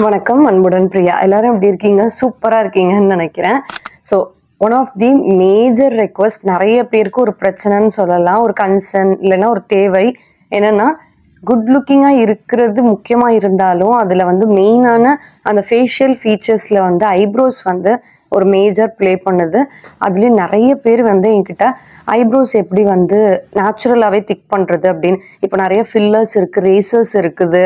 வணக்கம், அன்புடன் பிரியா. எல்லாரும் எப்படி இருக்கீங்க? சூப்பரா இருக்கீங்கன்னு நினைக்கிறேன். So one of the major request, நிறைய பேருக்கு ஒரு பிரச்சனைன்னு சொல்லலாம், ஒரு கன்சர்ன் இல்லைன்னா ஒரு தேவை என்னன்னா, குட் லுக்கிங்காக இருக்கிறது முக்கியமாக இருந்தாலும் அதில் வந்து மெயினான அந்த ஃபேஷியல் ஃபீச்சர்ஸில் வந்து ஐப்ரோஸ் வந்து ஒரு மேஜர் ப்ளே பண்ணுது. அதுலேயும் நிறைய பேர் வந்து என்கிட்ட ஐப்ரோஸ் எப்படி வந்து நேச்சுரலாகவே திக் பண்ணுறது அப்படின்னு. இப்போ நிறைய ஃபில்லர்ஸ் இருக்குது, ரேசர்ஸ் இருக்குது,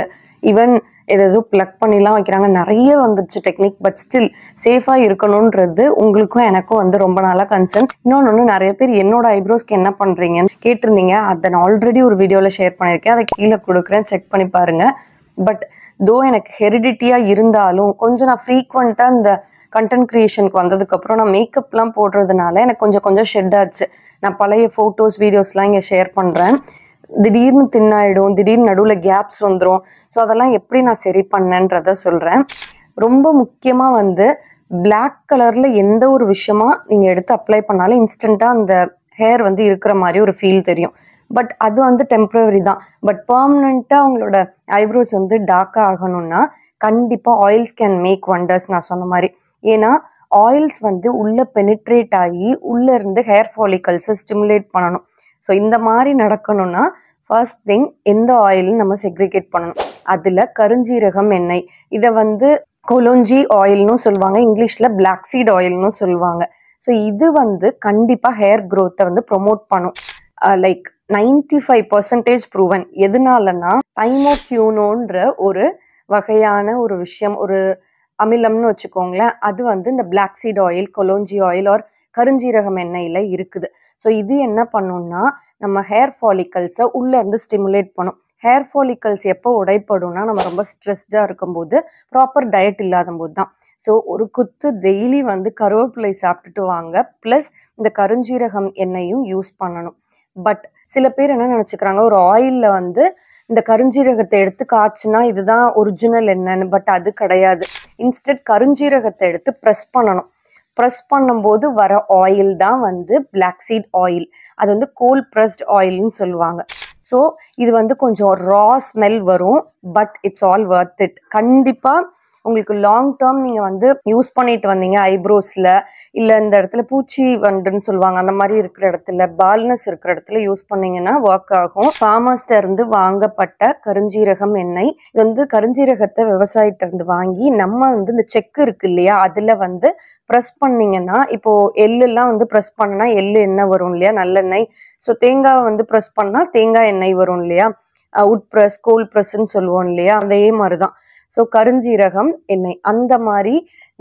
ஈவன் ஏதோ ப்ளக் பண்ணிலாம் வைக்கிறாங்க. நிறைய வந்துடுச்சு டெக்னிக். பட் ஸ்டில் சேஃபாக இருக்கணுன்றது உங்களுக்கும் எனக்கும் வந்து ரொம்ப நாளாக கன்சர்ன். இன்னொன்று, நிறைய பேர் என்னோட ஐப்ரோஸ்க்கு என்ன பண்ணுறீங்கன்னு கேட்டிருந்தீங்க. அதை நான் ஆல்ரெடி ஒரு வீடியோவில் ஷேர் பண்ணியிருக்கேன், அதை கீழே கொடுக்குறேன், செக் பண்ணி பாருங்கள். பட் தோ எனக்கு ஹெரிடிட்டியாக இருந்தாலும் கொஞ்சம் நான் ஃப்ரீக்வெண்ட்டாக இந்த கண்டென்ட் க்ரியேஷனுக்கு வந்ததுக்கப்புறம் நான் மேக்கப்லாம் போடுறதுனால எனக்கு கொஞ்சம் ஷெட் ஆச்சு. நான் பழைய ஃபோட்டோஸ் வீடியோஸ்லாம் இங்கே ஷேர் பண்ணுறேன். திடீர்னு தின்னாயிடும், திடீர்னு நடுவில் கேப்ஸ் வந்துடும். ஸோ அதெல்லாம் எப்படி நான் சரி பண்ணேன்றத சொல்கிறேன். ரொம்ப முக்கியமாக வந்து பிளாக் கலரில் எந்த ஒரு விஷயமா நீங்கள் எடுத்து அப்ளை பண்ணாலும் இன்ஸ்டண்ட்டாக அந்த ஹேர் வந்து இருக்கிற மாதிரி ஒரு ஃபீல் தெரியும். பட் அது வந்து டெம்ப்ரவரி தான். பட் பர்மனெண்ட்டாக அவங்களோட ஐப்ரோஸ் வந்து டார்க்காக ஆகணும்னா கண்டிப்பாக ஆயில்ஸ் கேன் மேக் வண்டர்ஸ். நான் சொன்ன மாதிரி, ஏன்னா ஆயில்ஸ் வந்து உள்ளே பெனிட்ரேட் ஆகி உள்ளே இருந்து ஹேர் ஃபாலிகல்ஸை ஸ்டிமுலேட் பண்ணணும். ஸோ இந்த மாதிரி நடக்கணும்னா ஃபர்ஸ்ட் திங் எந்த ஆயில்னு நம்ம செக்ரிகேட் பண்ணணும். அதில் கருஞ்சீரகம் எண்ணெய், இதை வந்து கொலோஞ்சி ஆயில்னு சொல்லுவாங்க, இங்கிலீஷில் பிளாக் சீட் ஆயில்னு சொல்லுவாங்க. ஸோ இது வந்து கண்டிப்பாக ஹேர் க்ரோத்தை வந்து ப்ரொமோட் பண்ணும். Like 95% proven. எதனாலன்னா தைமோக்யூனோன்ற ஒரு வகையான ஒரு விஷயம், ஒரு அமிலம்னு வச்சுக்கோங்களேன், அது வந்து இந்த black seed oil, kalonji oil or கருஞ்சீரகம் எண்ணெயில் இருக்குது. ஸோ இது என்ன பண்ணும்னா நம்ம ஹேர் ஃபாலிகல்ஸை உள்ளேருந்து ஸ்டிமுலேட் பண்ணும். ஹேர் ஃபாலிகல்ஸ் எப்போ உடைப்படும்னா நம்ம ரொம்ப ஸ்ட்ரெஸ்டாக இருக்கும்போது, ப்ராப்பர் டயட் இல்லாத போது தான். ஸோ ஒரு குத்து டெய்லி வந்து கருவேப்பிலை சாப்பிட்டுட்டு வாங்க, ப்ளஸ் இந்த கருஞ்சீரகம் எண்ணெயும் யூஸ் பண்ணணும். பட் சில பேர் என்ன நினச்சிக்கிறாங்க, ஒரு ஆயிலில் வந்து இந்த கருஞ்சீரகத்தை எடுத்து காய்ச்சினா இதுதான் ஒரிஜினல் எண்ணெய்னு. பட் அது கிடையாது. இன்ஸ்டெட் கருஞ்சீரகத்தை எடுத்து ப்ரெஸ் பண்ணணும். ப்ரெஸ் பண்ணும்போது வர ஆயில் தான் வந்து பிளாக் சீட் ஆயில். அது வந்து கோல்ட் ப்ரெஸ்ட் ஆயில்னு சொல்லுவாங்க. ஸோ இது வந்து கொஞ்சம் ரா ஸ்மெல் வரும், but it's all worth it. கண்டிப்பாக உங்களுக்கு லாங் டேர்ம் நீங்கள் வந்து யூஸ் பண்ணிட்டு வந்தீங்க ஐப்ரோஸில், இல்லை இந்த இடத்துல பூச்சி வண்டுன்னு சொல்லுவாங்க, அந்த மாதிரி இருக்கிற இடத்துல, பால்னஸ் இருக்கிற இடத்துல யூஸ் பண்ணீங்கன்னா ஒர்க் ஆகும். ஃபார்மர்ஸ்ட இருந்து வாங்கப்பட்ட கருஞ்சீரகம் எண்ணெய். இது வந்து கருஞ்சீரகத்தை விவசாயிட்ட இருந்து வாங்கி நம்ம வந்து இந்த செக்கு இருக்கு இல்லையா, அதில் வந்து ப்ரெஸ் பண்ணிங்கன்னா, இப்போது எள்ளெல்லாம் வந்து ப்ரெஸ் பண்ணனா எள்ளு எண்ணெய் வரும் இல்லையா, நல்லெண்ணெய். ஸோ தேங்காவை வந்து ப்ரெஸ் பண்ணால் தேங்காய் எண்ணெய் வரும் இல்லையா, உட் ப்ரெஸ், கோல்ட் ப்ரெஸ்ன்னு சொல்லுவோம் இல்லையா, அதே மாதிரி தான். ஸோ கருஞ்சீரகம் எண்ணெய் அந்த மாதிரி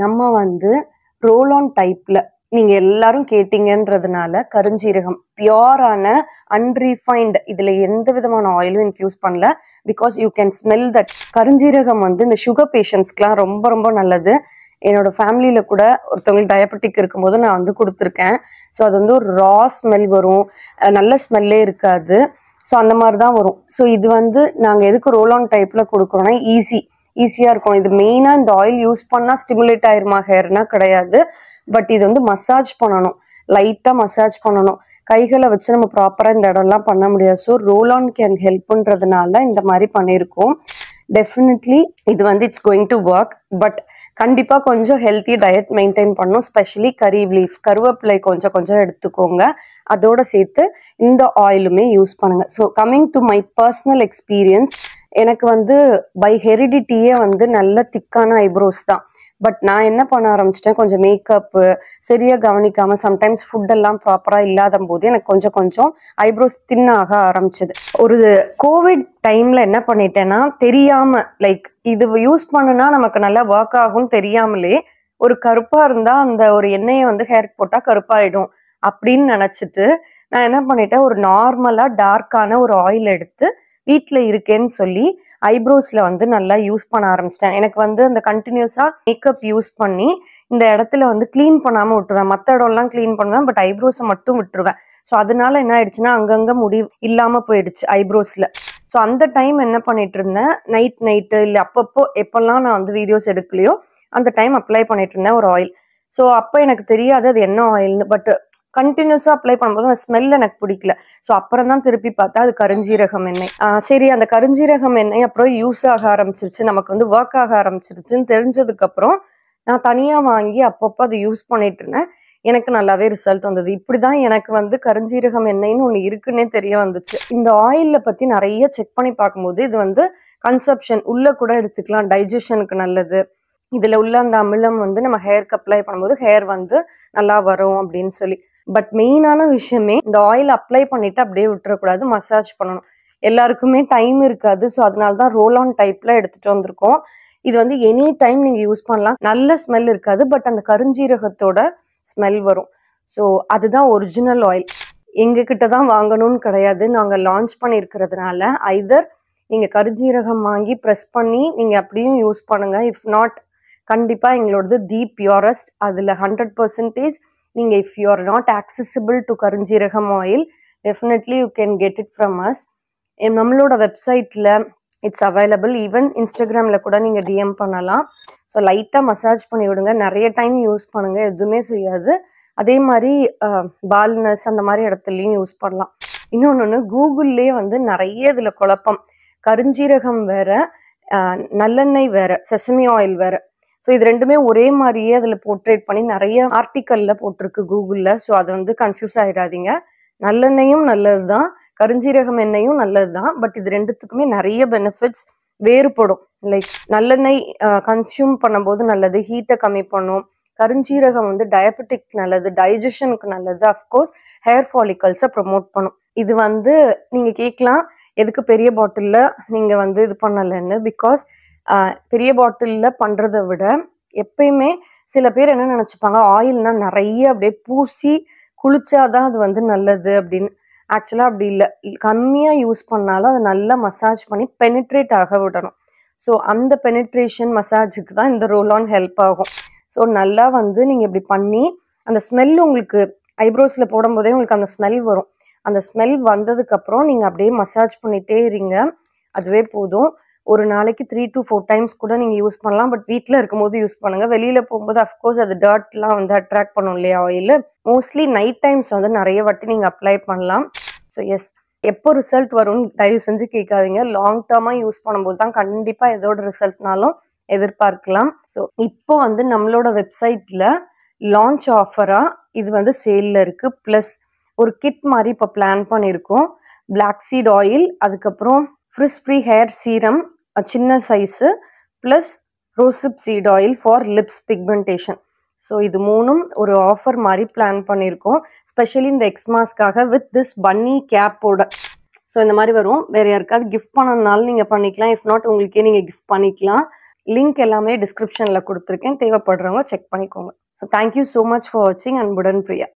நம்ம வந்து ரோல் ஆன் டைப்பில் நீங்கள் எல்லாரும் கேட்டிங்கன்றதுனால கருஞ்சீரகம் பியோரான அன்ரீஃபைன்டு, இதில் எந்த விதமான ஆயிலும் இன்ஃப்யூஸ் பண்ணல. Because you can smell that. கருஞ்சீரகம் வந்து இந்த சுகர் பேஷண்ட்ஸ்க்கெலாம் ரொம்ப ரொம்ப நல்லது. என்னோட ஃபேமிலியில் கூட ஒருத்தவங்களுக்கு டயபெட்டிக் இருக்கும்போது நான் வந்து கொடுத்துருக்கேன். ஸோ அது வந்து ஒரு ரா ஸ்மெல் வரும், நல்ல ஸ்மெல்லே இருக்காது. ஸோ அந்த மாதிரி தான் வரும். ஸோ இது வந்து நாங்கள் எதுக்கு ரோல் ஆன் டைப்பில் கொடுக்குறோன்னா ஈஸியாக இருக்கும். இது மெயினாக இந்த ஆயில் யூஸ் பண்ணால் ஸ்டிமுலேட் ஆயிருமா ஹேர்னா கிடையாது. பட் இது வந்து மசாஜ் பண்ணணும், லைட்டாக மசாஜ் பண்ணணும். கைகளை வச்சு நம்ம ப்ராப்பராக இந்த இடம்லாம் பண்ண முடியாது. ஸோ ரோல் ஆன் கேன் ஹெல்ப்புன்றதுனால இந்த மாதிரி பண்ணியிருக்கோம். டெஃபினெட்லி இது வந்து it's going to work. But கண்டிப்பாக கொஞ்சம் ஹெல்த்தி டயட் மெயின்டைன் பண்ணணும். ஸ்பெஷலி கறி லீஃப், கருவேப்பிலை கொஞ்சம் எடுத்துக்கோங்க. அதோடு சேர்த்து இந்த ஆயிலுமே யூஸ் பண்ணுங்கள். So coming to my personal experience, எனக்கு வந்து பை ஹெரிடிட்டியே வந்து நல்ல திக்கான ஐப்ரோஸ் தான். பட் நான் என்ன பண்ண ஆரம்பிச்சிட்டேன், கொஞ்சம் மேக்கப்பு சரியாக கவனிக்காமல், சம்டைம்ஸ் ஃபுட்டெல்லாம் ப்ராப்பராக இல்லாத போது எனக்கு கொஞ்சம் ஐப்ரோஸ் தின்னாக ஆரம்பிச்சது. ஒரு கோவிட் டைமில் என்ன பண்ணிட்டேன்னா, தெரியாமல், லைக் இது யூஸ் பண்ணுனா நமக்கு நல்லா ஒர்க் ஆகும்னு தெரியாமலே, ஒரு கருப்பாக இருந்தால் அந்த ஒரு எண்ணெயை வந்து ஹேருக்கு போட்டால் கருப்பாயிடும் அப்படின்னு நினச்சிட்டு நான் என்ன பண்ணிட்டேன், ஒரு நார்மலாக டார்க்கான ஒரு ஆயில் எடுத்து வீட்டில் இருக்கேன்னு சொல்லி ஐப்ரோஸில் வந்து நல்லா யூஸ் பண்ண ஆரம்பிச்சிட்டேன். எனக்கு வந்து அந்த கண்டினியூஸாக மேக்கப் யூஸ் பண்ணி இந்த இடத்துல வந்து க்ளீன் பண்ணாமல் விட்டுருவேன். மற்ற இடம்லாம் க்ளீன் பண்ணுவேன், பட் ஐப்ரோஸை மட்டும் விட்டுருவேன். ஸோ அதனால என்ன ஆயிடுச்சுன்னா, அங்கங்கே முடி இல்லாமல் போயிடுச்சு ஐப்ரோஸில். ஸோ அந்த டைம் என்ன பண்ணிட்டு இருந்தேன், நைட்டு இல்லை அப்பப்போ எப்போல்லாம் நான் வந்து வீடியோஸ் எடுக்கலையோ அந்த டைம் அப்ளை பண்ணிட்டு இருந்தேன் ஒரு ஆயில். ஸோ அப்போ எனக்கு தெரியாது அது என்ன ஆயில்னு. பட் கண்டினியூஸாக அப்ளை பண்ணும்போது அந்த ஸ்மெல் எனக்கு பிடிக்கல. ஸோ அப்புறம் தான் திருப்பி பார்த்தா அது கருஞ்சீரகம் எண்ணெய். சரி, அந்த கருஞ்சீரகம் எண்ணெய் அப்புறம் யூஸ் ஆக ஆரம்பிச்சிருச்சு, நமக்கு வந்து ஒர்க் ஆக ஆரம்பிச்சிருச்சுன்னு தெரிஞ்சதுக்கப்புறம் நான் தனியாக வாங்கி அப்பப்போ அதை யூஸ் பண்ணிட்டு இருந்தேன். எனக்கு நல்லாவே ரிசல்ட் வந்தது. இப்படிதான் எனக்கு வந்து கருஞ்சீரகம் எண்ணெய்னு ஒன்று இருக்குன்னே தெரிய வந்துச்சு. இந்த ஆயிலில் பற்றி நிறைய செக் பண்ணி பார்க்கும்போது இது வந்து கன்சப்ஷன் உள்ள கூட எடுத்துக்கலாம், டைஜஷனுக்கு நல்லது, இதில் உள்ள அந்த அமிலம் வந்து நம்ம ஹேருக்கு அப்ளை பண்ணும்போது ஹேர் வந்து நல்லா வரும் அப்படின்னு சொல்லி. பட் மெயினான விஷயமே இந்த ஆயில் அப்ளை பண்ணிட்டு அப்படியே விட்டுறக்கூடாது, மசாஜ் பண்ணணும். எல்லாருக்குமே டைம் இருக்காது. ஸோ அதனால தான் ரோல் ஆன் டைப்ல எடுத்துட்டு வந்திருக்கோம். இது வந்து எனி டைம் நீங்கள் யூஸ் பண்ணலாம். நல்ல ஸ்மெல் இருக்காது, பட் அந்த கருஞ்சீரகத்தோட ஸ்மெல் வரும். ஸோ அதுதான் ஒரிஜினல் ஆயில். எங்ககிட்ட தான் வாங்கணும்னு கிடையாது, நாங்கள் லான்ச் பண்ணியிருக்கிறதுனால ஐதர் நீங்கள் கருஞ்சீரகம் வாங்கி ப்ரெஸ் பண்ணி நீங்கள் அப்படியும் யூஸ் பண்ணுங்கள். இஃப் நாட், கண்டிப்பாக எங்களோடது தி பியூரஸ்ட். அதில் 100% நீங்கள் if you are not accessible to karunjeeragam oil, definitely you can get it from us. நம்மளோட வெப்சைட்டில் இட்ஸ் அவைலபிள். ஈவன் இன்ஸ்டாகிராமில் கூட நீங்கள் டிஎம் பண்ணலாம். ஸோ லைட்டாக மசாஜ் பண்ணி விடுங்க, நிறைய டைம் யூஸ் பண்ணுங்கள், எதுவுமே செய்யாது. அதே மாதிரி பால்னஸ் அந்த மாதிரி இடத்துலையும் யூஸ் பண்ணலாம். இன்னொன்று, கூகுள்லேயே வந்து நிறைய இதில் குழப்பம். கருஞ்சீரகம் வேற, நல்லெண்ணெய் வேற, செசமி ஆயில் வேற. ஸோ இது ரெண்டுமே ஒரே மாதிரியே அதில் போர்ட்ரேட் பண்ணி நிறைய ஆர்டிக்கலில் போட்டிருக்கு கூகுளில். ஸோ அதை வந்து கன்ஃபியூஸ் ஆகிடாதீங்க. நல்லெண்ணெயும் நல்லது தான், கருஞ்சீரகம் எண்ணெயும் நல்லது தான், பட் இது ரெண்டுத்துக்குமே நிறைய பெனிஃபிட்ஸ் வேறுபடும். லைக் நல்லெண்ணெய் கன்சியூம் பண்ணும்போது நல்லது, ஹீட்டை கம்மி பண்ணும். கருஞ்சீரகம் வந்து டயபெட்டிக் நல்லது, டைஜஷனுக்கு நல்லது, அஃப்கோர்ஸ் ஹேர் ஃபாலிகல்ஸை ப்ரொமோட் பண்ணும். இது வந்து நீங்கள் கேட்கலாம் எதுக்கு பெரிய பாட்டிலில் நீங்கள் வந்து இது பண்ணலைன்னு. பிகாஸ் பெரிய பாட்டிலில் பண்ணுறதை விட எப்பயுமே சில பேர் என்ன நினச்சிப்பாங்க, ஆயில்னால் நிறைய அப்படியே பூசி குளிச்சாதான் அது வந்து நல்லது அப்படின்னு. ஆக்சுவலாக அப்படி இல்லை, கம்மியாக யூஸ் பண்ணாலும் அதை நல்லா மசாஜ் பண்ணி பெனிட்ரேட் ஆக விடணும். ஸோ அந்த பெனிட்ரேஷன் மசாஜுக்கு தான் இந்த ரோல் ஆன் ஹெல்ப் ஆகும். ஸோ நல்லா வந்து நீங்கள் இப்படி பண்ணி அந்த ஸ்மெல் உங்களுக்கு ஐப்ரோஸில் போடும்போதே உங்களுக்கு அந்த ஸ்மெல் வரும். அந்த ஸ்மெல் வந்ததுக்கப்புறம் நீங்கள் அப்படியே மசாஜ் பண்ணிகிட்டே இருங்க, அதுவே போதும். ஒரு நாளைக்கு 3 to 4 டைம்ஸ் கூட நீங்கள் யூஸ் பண்ணலாம். பட் வீட்டில் இருக்கும்போது யூஸ் பண்ணுங்கள். வெளியில் போகும்போது அஃப்கோர்ஸ் அது டர்ட்லாம் வந்து அட்ராக்ட் பண்ணும் இல்லையா ஆயில். மோஸ்ட்லி நைட் டைம்ஸ் வந்து நிறைய வாட்டி நீங்கள் அப்ளை பண்ணலாம். ஸோ எஸ், எப்போ ரிசல்ட் வரும்னு தயவு செஞ்சு கேட்காதீங்க. லாங் டேர்மாக யூஸ் பண்ணும்போது தான் கண்டிப்பாக எதோட ரிசல்ட்னாலும் எதிர்பார்க்கலாம். ஸோ இப்போ வந்து நம்மளோட வெப்சைட்டில் லான்ச் ஆஃபராக இது வந்து சேலில் இருக்குது. ப்ளஸ் ஒரு கிட் மாதிரி இப்போ பிளான் பண்ணியிருக்கோம். பிளாக் சீட் ஆயில், அதுக்கப்புறம் ஃப்ரிஸ் ஃப்ரீ ஹேர் சீரம் சின்ன size, plus rosehip seed oil for lips pigmentation. So இது மூணும் ஒரு ஆஃபர் மாதிரி பிளான் பண்ணியிருக்கோம், ஸ்பெஷலி இந்த எக்ஸ்மாஸ்க்காக வித் திஸ் பன்னி கேப்போட. ஸோ இந்த மாதிரி வரும். வேறு யாருக்காவது கிஃப்ட் பண்ணனாலும் நீங்கள் பண்ணிக்கலாம், இஃப் நாட் உங்களுக்கே நீங்கள் கிஃப்ட் பண்ணிக்கலாம். லிங்க் எல்லாமே டிஸ்கிரிப்ஷனில் கொடுத்துருக்கேன், தேவைப்படுறவங்க செக் பண்ணிக்கோங்க. So thank you so much for வாட்சிங். அன்புடன் பிரியா.